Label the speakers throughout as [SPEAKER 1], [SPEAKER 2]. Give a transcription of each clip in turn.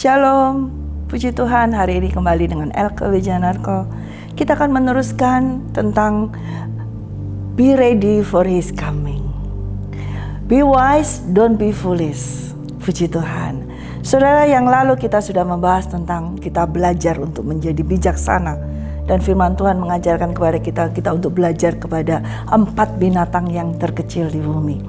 [SPEAKER 1] Shalom, puji Tuhan, hari ini kembali dengan Elke Wijanarko. Kita akan meneruskan tentang Be ready for His coming. Be wise, don't be foolish. Puji Tuhan. Saudara, yang lalu kita sudah membahas tentang kita belajar untuk menjadi bijaksana. Dan firman Tuhan mengajarkan kepada kita untuk belajar kepada 4 binatang yang terkecil di bumi.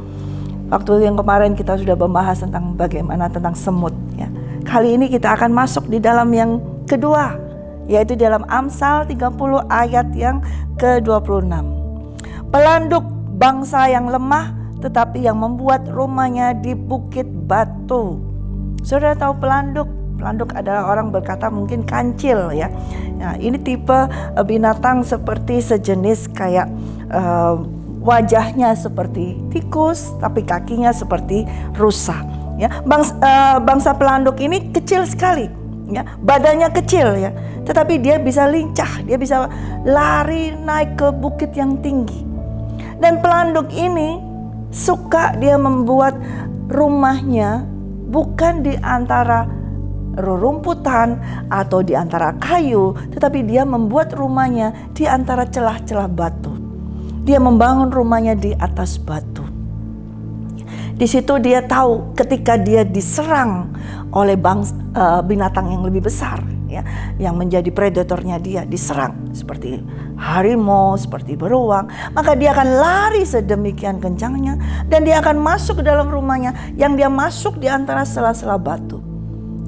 [SPEAKER 1] Waktu yang kemarin kita sudah membahas tentang bagaimana tentang semut, ya. Kali ini kita akan masuk di dalam yang kedua, yaitu dalam Amsal 30 ayat yang ke-26. Pelanduk bangsa yang lemah, tetapi yang membuat rumahnya di bukit batu. Saudara tahu pelanduk? Pelanduk adalah orang berkata mungkin kancil, ya. Nah, ini tipe binatang seperti sejenis kayak wajahnya seperti tikus, tapi kakinya seperti rusa. Ya, bangsa pelanduk ini kecil sekali, ya, badannya kecil, ya, tetapi dia bisa lincah, dia bisa lari naik ke bukit yang tinggi. Dan pelanduk ini suka dia membuat rumahnya bukan di antara rerumputan atau di antara kayu, tetapi dia membuat rumahnya di antara celah-celah batu. Dia membangun rumahnya di atas batu. Di situ dia tahu ketika dia diserang oleh binatang yang lebih besar, ya, yang menjadi predatornya dia, diserang seperti harimau, seperti beruang, maka dia akan lari sedemikian kencangnya dan dia akan masuk ke dalam rumahnya yang dia masuk di antara sela-sela batu.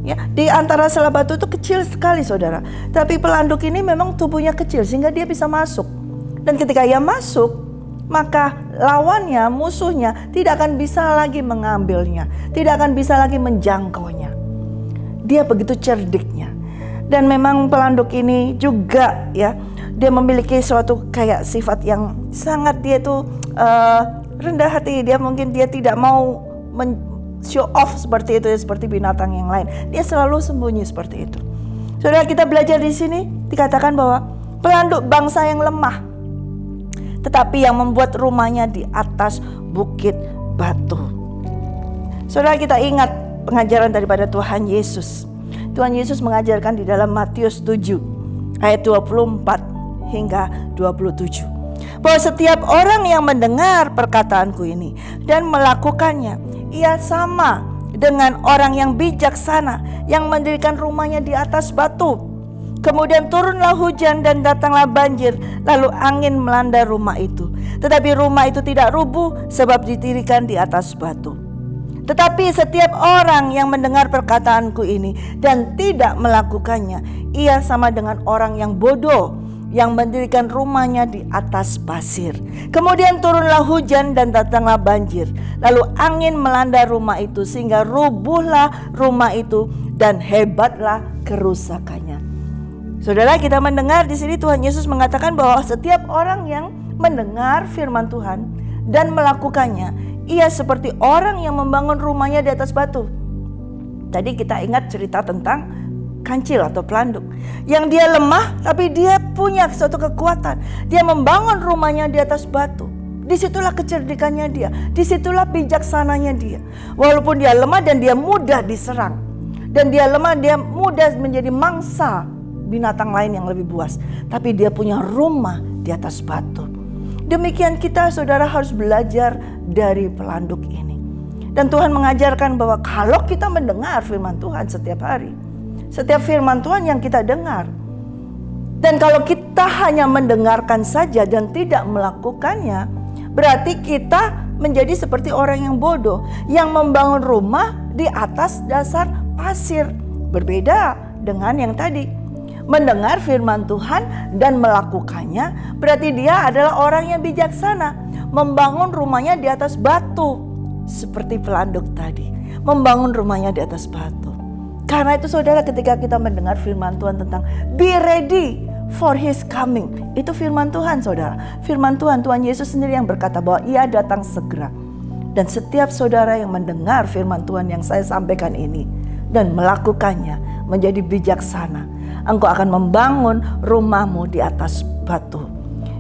[SPEAKER 1] Ya, di antara sela batu itu kecil sekali, saudara. Tapi pelanduk ini memang tubuhnya kecil sehingga dia bisa masuk. Dan ketika ia masuk, maka lawannya, musuhnya tidak akan bisa lagi mengambilnya, tidak akan bisa lagi menjangkaunya. Dia begitu cerdiknya. Dan memang pelanduk ini juga, ya, dia memiliki suatu kayak sifat yang sangat dia itu rendah hati. Dia mungkin dia tidak mau show off seperti itu, seperti binatang yang lain. Dia selalu sembunyi seperti itu. Saudara, kita belajar di sini dikatakan bahwa pelanduk bangsa yang lemah, tetapi yang membuat rumahnya di atas bukit batu. Saudara, kita ingat pengajaran daripada Tuhan Yesus. Tuhan Yesus mengajarkan di dalam Matius 7 ayat 24 hingga 27. Bahwa setiap orang yang mendengar perkataanku ini dan melakukannya, ia sama dengan orang yang bijaksana yang mendirikan rumahnya di atas batu. Kemudian turunlah hujan dan datanglah banjir, lalu angin melanda rumah itu. Tetapi rumah itu tidak rubuh sebab didirikan di atas batu. Tetapi setiap orang yang mendengar perkataanku ini dan tidak melakukannya, ia sama dengan orang yang bodoh yang mendirikan rumahnya di atas pasir. Kemudian turunlah hujan dan datanglah banjir, lalu angin melanda rumah itu sehingga rubuhlah rumah itu dan hebatlah kerusakannya. Saudara, kita mendengar di sini Tuhan Yesus mengatakan bahwa setiap orang yang mendengar firman Tuhan dan melakukannya, ia seperti orang yang membangun rumahnya di atas batu. Tadi kita ingat cerita tentang kancil atau pelanduk yang dia lemah tapi dia punya suatu kekuatan. Dia membangun rumahnya di atas batu. Disitulah kecerdikannya dia, disitulah bijaksananya dia. Walaupun dia lemah dan dia mudah diserang, dan dia lemah, dia mudah menjadi mangsa binatang lain yang lebih buas, tapi dia punya rumah di atas batu. Demikian kita, saudara, harus belajar dari pelanduk ini. Dan Tuhan mengajarkan bahwa kalau kita mendengar firman Tuhan setiap hari, setiap firman Tuhan yang kita dengar, dan kalau kita hanya mendengarkan saja dan tidak melakukannya, berarti kita menjadi seperti orang yang bodoh yang membangun rumah di atas dasar pasir. Berbeda dengan yang tadi, mendengar firman Tuhan dan melakukannya, berarti dia adalah orang yang bijaksana, membangun rumahnya di atas batu. Seperti pelanduk tadi, membangun rumahnya di atas batu. Karena itu, saudara, ketika kita mendengar firman Tuhan tentang be ready for His coming, itu firman Tuhan, saudara. Firman Tuhan Yesus sendiri yang berkata bahwa ia datang segera. Dan setiap saudara yang mendengar firman Tuhan yang saya sampaikan ini dan melakukannya, menjadi bijaksana, engkau akan membangun rumahmu di atas batu.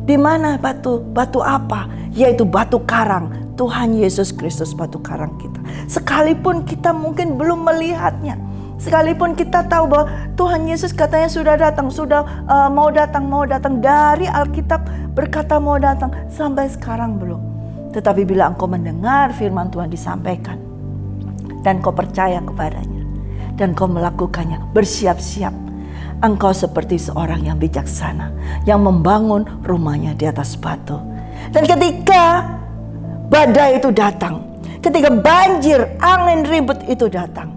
[SPEAKER 1] Di mana batu? Batu apa? Yaitu batu karang. Tuhan Yesus Kristus, batu karang kita. Sekalipun kita mungkin belum melihatnya, Sekalipun kita tahu bahwa Tuhan Yesus katanya sudah datang, mau datang dari Alkitab berkata mau datang, sampai sekarang belum. Tetapi bila engkau mendengar firman Tuhan disampaikan dan kau percaya kepadanya dan kau melakukannya, bersiap-siap, engkau seperti seorang yang bijaksana yang membangun rumahnya di atas batu. Dan ketika badai itu datang, ketika banjir, angin ribut itu datang,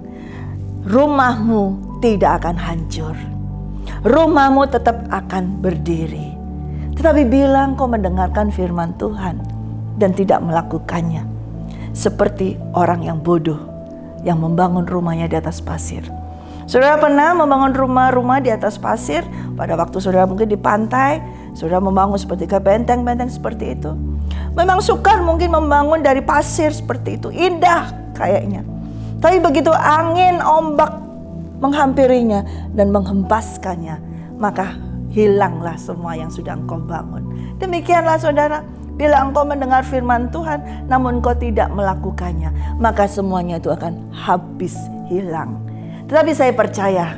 [SPEAKER 1] rumahmu tidak akan hancur. Rumahmu tetap akan berdiri. Tetapi bila engkau mendengarkan firman Tuhan dan tidak melakukannya, seperti orang yang bodoh yang membangun rumahnya di atas pasir. Saudara pernah membangun rumah-rumah di atas pasir pada waktu saudara mungkin di pantai, saudara membangun seperti benteng-benteng seperti itu. Memang sukar mungkin membangun dari pasir seperti itu, indah kayaknya. Tapi begitu angin, ombak menghampirinya dan menghempaskannya, maka hilanglah semua yang sudah engkau bangun. Demikianlah saudara, bila engkau mendengar firman Tuhan namun engkau tidak melakukannya, maka semuanya itu akan habis, hilang. Tetapi saya percaya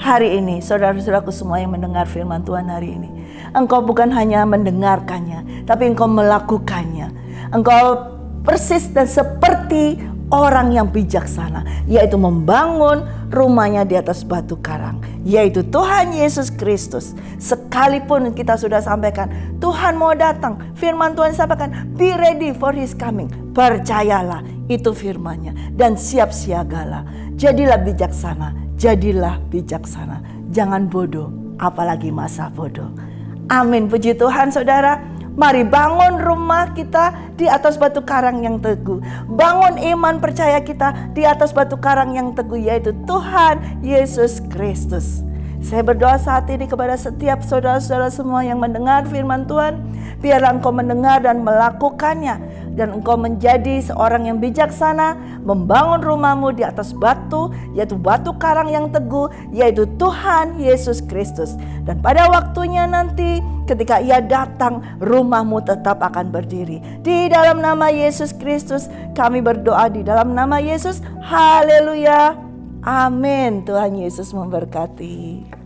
[SPEAKER 1] hari ini, saudara-saudaraku semua yang mendengar firman Tuhan hari ini, engkau bukan hanya mendengarkannya, tapi engkau melakukannya. Engkau persis dan seperti orang yang bijaksana, yaitu membangun rumahnya di atas batu karang, yaitu Tuhan Yesus Kristus. Sekalipun kita sudah sampaikan, Tuhan mau datang, firman Tuhan sampaikan, be ready for his coming. Percayalah, itu firman-Nya, dan siap siagalah. Jadilah bijaksana, jadilah bijaksana. Jangan bodoh, apalagi masa bodoh. Amin, puji Tuhan saudara. Mari bangun rumah kita di atas batu karang yang teguh. Bangun iman percaya kita di atas batu karang yang teguh, yaitu Tuhan Yesus Kristus. Saya berdoa saat ini kepada setiap saudara-saudara semua yang mendengar firman Tuhan. Biarlah engkau mendengar dan melakukannya, dan engkau menjadi seorang yang bijaksana, membangun rumahmu di atas batu, yaitu batu karang yang teguh, yaitu Tuhan Yesus Kristus. Dan pada waktunya nanti ketika Ia datang, rumahmu tetap akan berdiri. Di dalam nama Yesus Kristus kami berdoa, di dalam nama Yesus. Haleluya. Amin. Tuhan Yesus memberkati.